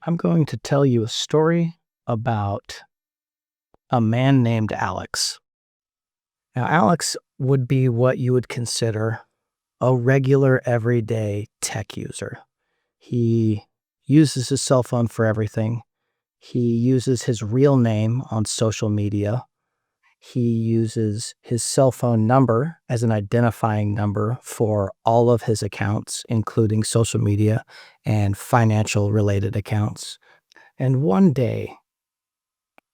I'm going to tell you a story about a man named Alex. Now, Alex would be what you would consider a regular, everyday tech user. He uses his cell phone for everything. He uses his real name on social media. He uses his cell phone number as an identifying number for all of his accounts, including social media and financial related accounts. And one day,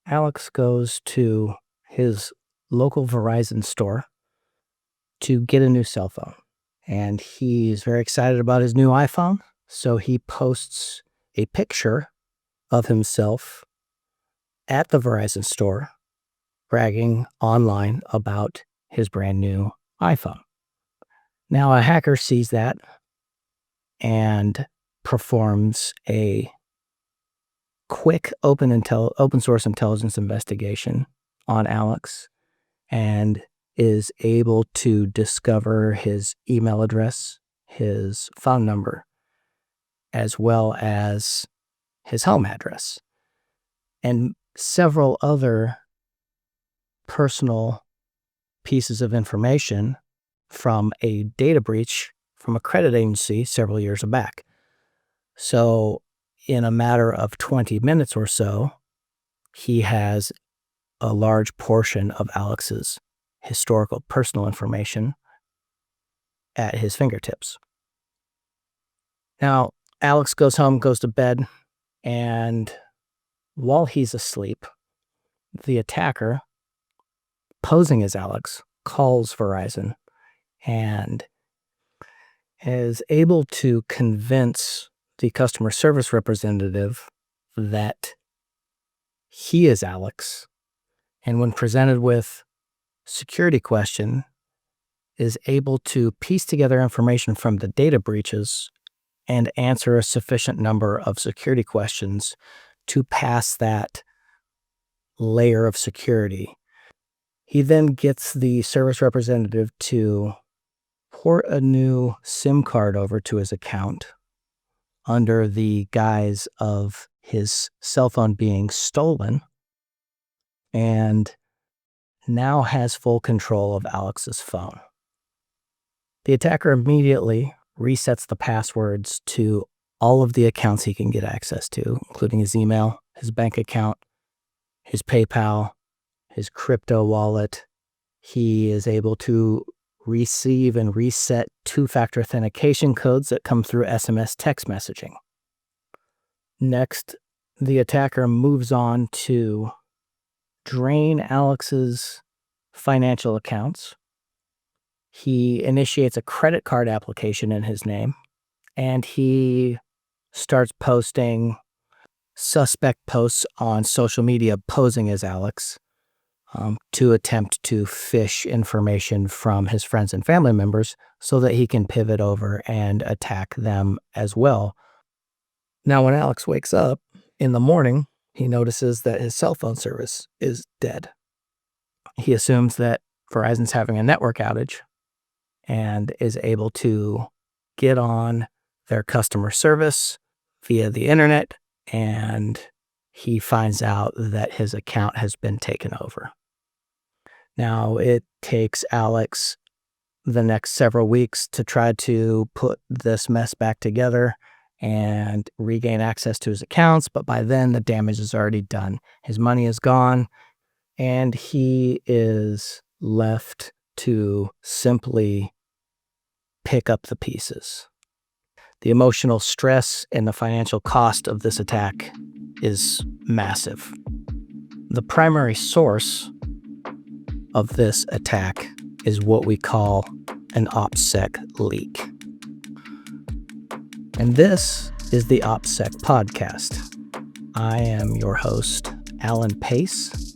Alex goes to his local Verizon store to get a new cell phone. And he's very excited about his new iPhone. So he posts a picture of himself at the Verizon store, bragging online about his brand new iPhone. Now, a hacker sees that and performs a quick open source intelligence investigation on Alex and is able to discover his email address, his phone number, as well as his home address, and several other personal pieces of information from a data breach from a credit agency several years back. So in a matter of 20 minutes or so, he has a large portion of Alex's historical personal information at his fingertips. Now, Alex goes home, goes to bed, and while he's asleep, the attacker, posing as Alex, calls Verizon and is able to convince the customer service representative that he is Alex, and when presented with security question, is able to piece together information from the data breaches and answer a sufficient number of security questions to pass that layer of security. He then gets the service representative to port a new SIM card over to his account under the guise of his cell phone being stolen, and now has full control of Alex's phone. The attacker immediately resets the passwords to all of the accounts he can get access to, including his email, his bank account, his PayPal, his crypto wallet. He is able to receive and reset two-factor authentication codes that come through SMS text messaging. Next, the attacker moves on to drain Alex's financial accounts. He initiates a credit card application in his name, and he starts posting suspect posts on social media posing as Alex to attempt to fish information from his friends and family members so that he can pivot over and attack them as well. Now, when Alex wakes up in the morning, he notices that his cell phone service is dead. He assumes that Verizon's having a network outage and is able to get on their customer service via the internet, and he finds out that his account has been taken over. Now, it takes Alex the next several weeks to try to put this mess back together and regain access to his accounts, but by then the damage is already done. His money is gone, and he is left to simply pick up the pieces. The emotional stress and the financial cost of this attack is massive. The primary source of this attack is what we call an OPSEC leak. And this is the OPSEC Podcast. I am your host, Alan Pace.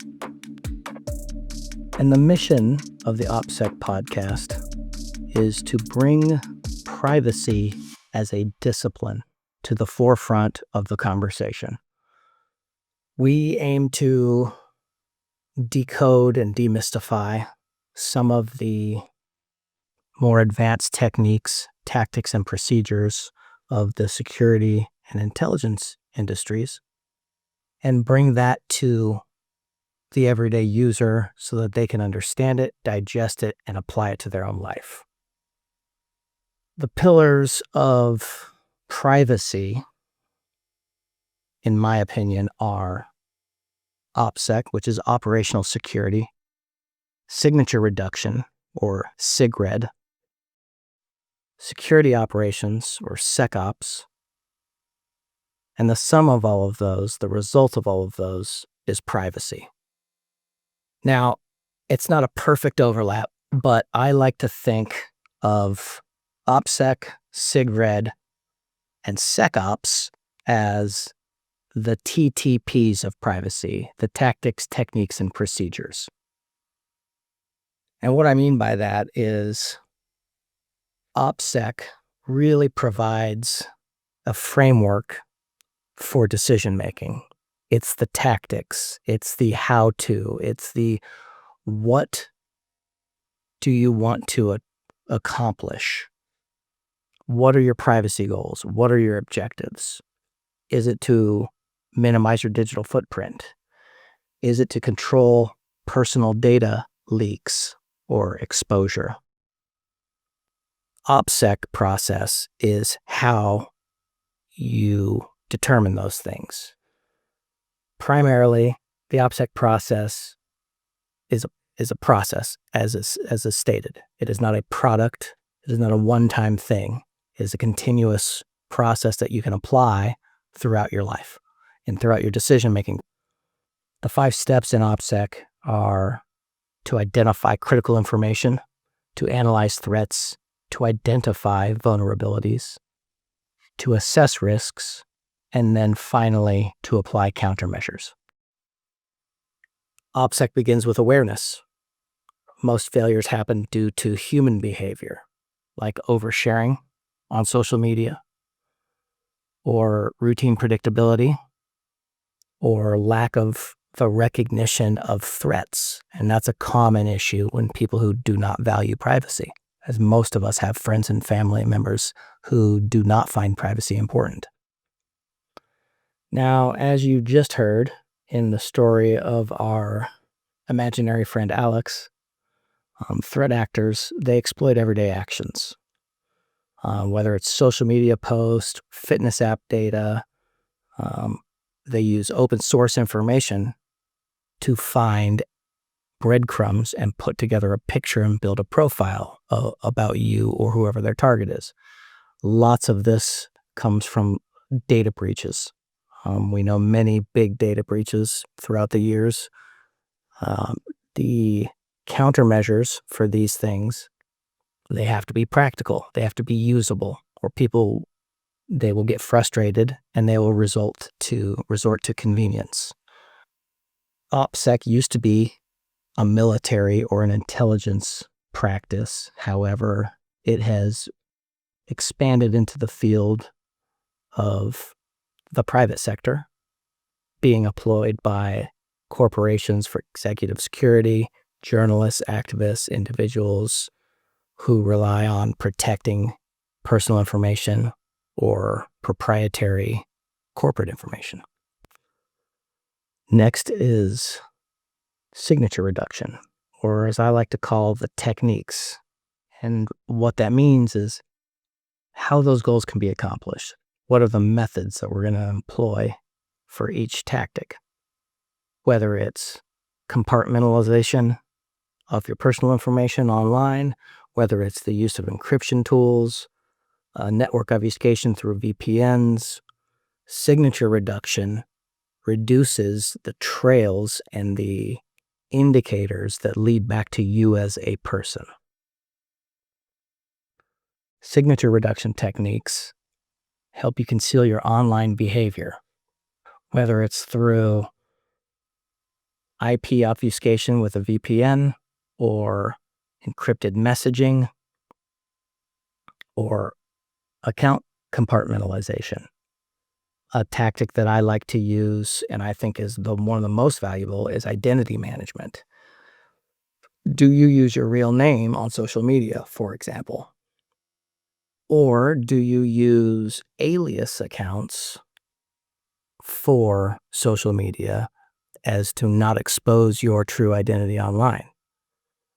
And the mission of the OPSEC Podcast is to bring privacy as a discipline to the forefront of the conversation. We aim to decode and demystify some of the more advanced techniques, tactics, and procedures of the security and intelligence industries and bring that to the everyday user so that they can understand it, digest it, and apply it to their own life. The pillars of privacy, in my opinion, are OPSEC, which is operational security, signature reduction, or SIGRED, security operations, or SecOps, and the sum of all of those, the result of all of those, is privacy. Now, it's not a perfect overlap, but I like to think of OPSEC, SIGRED, and SecOps as the TTPs of privacy, the tactics, techniques, and procedures. And what I mean by that is OPSEC really provides a framework for decision making. It's the tactics, it's the how-to, it's the what do you want to accomplish? What are your privacy goals? What are your objectives? Is it to minimize your digital footprint? Is it to control personal data leaks or exposure? OPSEC process is how you determine those things. Primarily, the OPSEC process is a process, as is stated. It is not a product. It is not a one-time thing. It is a continuous process that you can apply throughout your life and throughout your decision-making. The 5 steps in OPSEC are to identify critical information, to analyze threats, to identify vulnerabilities, to assess risks, and then finally to apply countermeasures. OPSEC begins with awareness. Most failures happen due to human behavior, like oversharing on social media, or routine predictability, or lack of the recognition of threats. And that's a common issue when people who do not value privacy, as most of us have friends and family members who do not find privacy important. Now, as you just heard in the story of our imaginary friend Alex, threat actors, they exploit everyday actions. Whether it's social media posts, fitness app data, they use open source information to find breadcrumbs and put together a picture and build a profile about you or whoever their target is. Lots of this comes from data breaches. We know many big data breaches throughout the years. The countermeasures for these things, they have to be practical. They have to be usable, or people, they will get frustrated and they will resort to convenience. OPSEC used to be a military or an intelligence practice. However, it has expanded into the field of the private sector, being employed by corporations for executive security, journalists, activists, individuals who rely on protecting personal information or proprietary corporate information. Next is signature reduction, or as I like to call the techniques. And what that means is how those goals can be accomplished. What are the methods that we're going to employ for each tactic? Whether it's compartmentalization of your personal information online, whether it's the use of encryption tools, network obfuscation through VPNs, signature reduction reduces the trails and the indicators that lead back to you as a person. Signature reduction techniques help you conceal your online behavior, whether it's through IP obfuscation with a VPN, or encrypted messaging, or account compartmentalization. A tactic that I like to use, and I think is one of the most valuable, is identity management. Do you use your real name on social media, for example? Or do you use alias accounts for social media as to not expose your true identity online?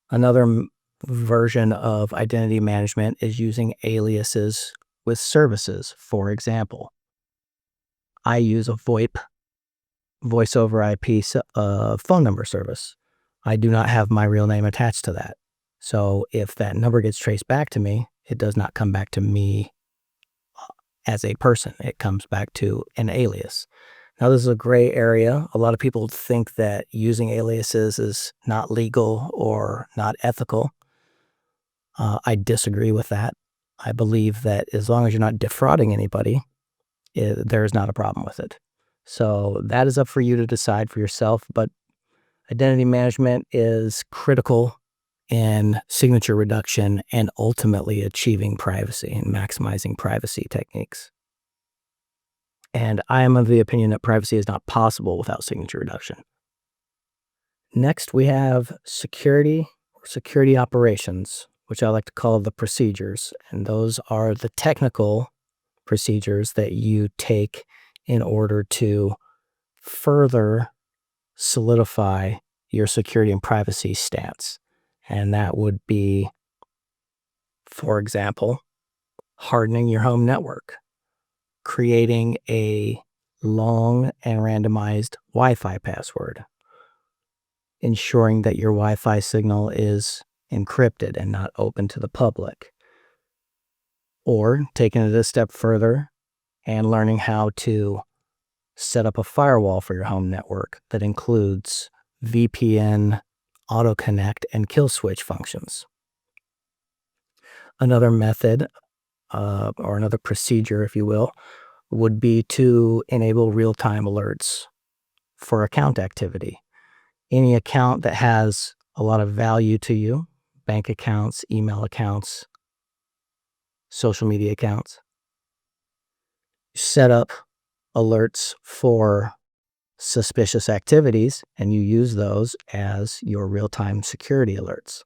Another version of identity management is using aliases with services. For example, I use a VoIP, voice over IP phone number service. I do not have my real name attached to that. So if that number gets traced back to me, it does not come back to me as a person. It comes back to an alias. Now, this is a gray area. A lot of people think that using aliases is not legal or not ethical. I disagree with that. I believe that as long as you're not defrauding anybody, there is not a problem with it. So that is up for you to decide for yourself. But identity management is critical in signature reduction and ultimately achieving privacy and maximizing privacy techniques. And I am of the opinion that privacy is not possible without signature reduction. Next, we have security operations, which I like to call the procedures. And those are the technical procedures that you take in order to further solidify your security and privacy stance. And that would be, for example, hardening your home network, creating a long and randomized Wi-Fi password, ensuring that your Wi-Fi signal is encrypted and not open to the public, or taking it a step further and learning how to set up a firewall for your home network that includes VPN, auto connect, and kill switch functions. Another method, or another procedure, if you will, would be to enable real-time alerts for account activity. Any account that has a lot of value to you, bank accounts, email accounts, social media accounts, set up alerts for suspicious activities, and you use those as your real-time security alerts.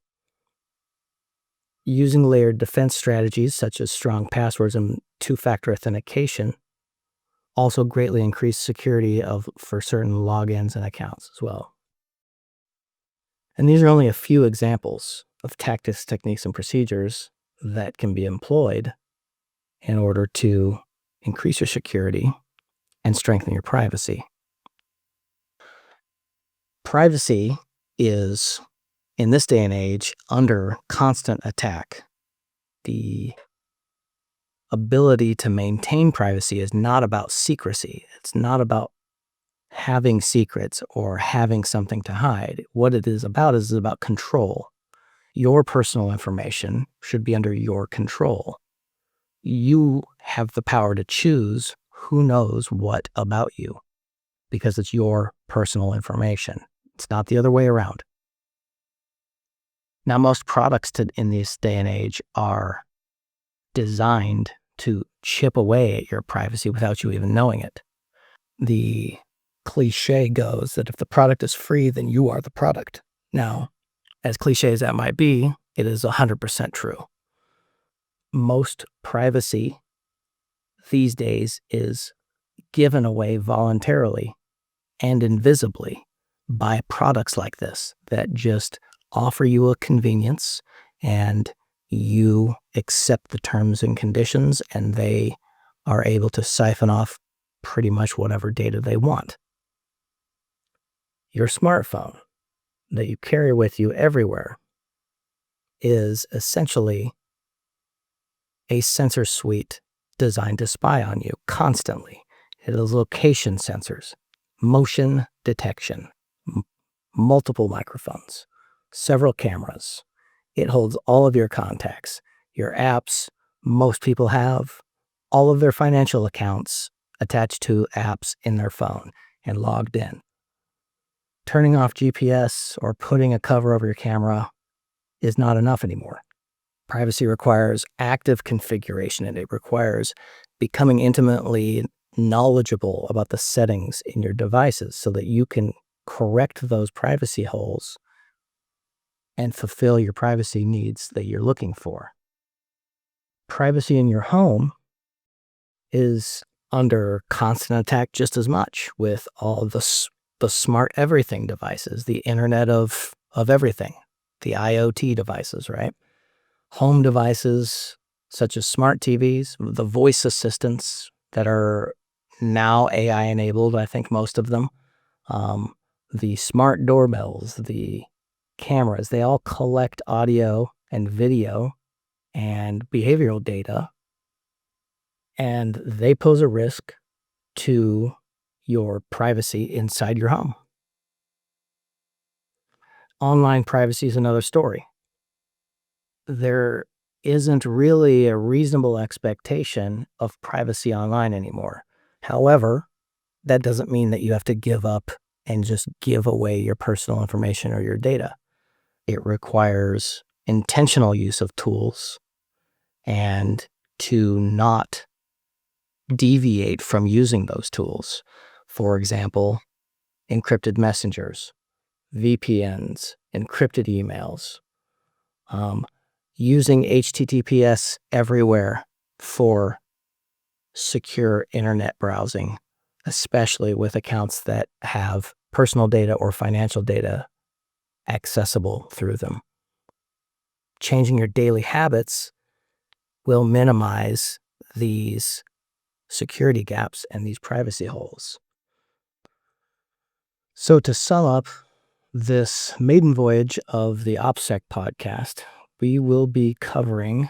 Using layered defense strategies such as strong passwords and two-factor authentication also greatly increase security for certain logins and accounts as well. And these are only a few examples of tactics, techniques, and procedures that can be employed in order to increase your security and strengthen your privacy. Privacy is, in this day and age, under constant attack. The ability to maintain privacy is not about secrecy. It's not about having secrets or having something to hide. What it is about control. Your personal information should be under your control. You have the power to choose who knows what about you because it's your personal information. It's not the other way around. Now, most products in this day and age are designed to chip away at your privacy without you even knowing it. The cliche goes that if the product is free, then you are the product. Now, as cliche as that might be, it is 100% true. Most privacy these days is given away voluntarily and invisibly by products like this that just offer you a convenience and you accept the terms and conditions and they are able to siphon off pretty much whatever data they want. Your smartphone that you carry with you everywhere is essentially a sensor suite designed to spy on you constantly. It has location sensors, motion detection, multiple microphones, several cameras. It holds all of your contacts, your apps. Most people have all of their financial accounts attached to apps in their phone and logged in. Turning off GPS or putting a cover over your camera is not enough anymore. Privacy requires active configuration, and it requires becoming intimately knowledgeable about the settings in your devices so that you can correct those privacy holes and fulfill your privacy needs that you're looking for. privacy in your home is under constant attack just as much with all the smart everything devices, the Internet of everything, the IoT devices, right? Home devices such as smart TVs, the voice assistants that are now AI enabled, I think most of them, the smart doorbells, the cameras, they all collect audio and video and behavioral data, and they pose a risk to your privacy inside your home. Online privacy is another story. There isn't really a reasonable expectation of privacy online anymore. However, that doesn't mean that you have to give up and just give away your personal information or your data. It requires intentional use of tools and to not deviate from using those tools. For example, encrypted messengers, VPNs, encrypted emails, using HTTPS everywhere for secure internet browsing, especially with accounts that have personal data or financial data accessible through them. Changing your daily habits will minimize these security gaps and these privacy holes. So to sum up this maiden voyage of the OPSEC podcast, we will be covering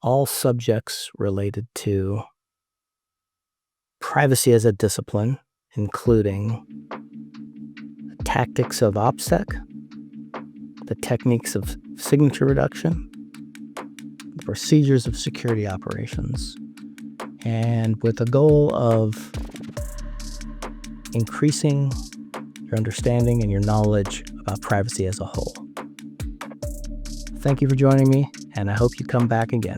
all subjects related to privacy as a discipline, including the tactics of OPSEC, the techniques of signature reduction, the procedures of security operations, and with the goal of increasing your understanding and your knowledge about privacy as a whole. Thank you for joining me, and I hope you come back again.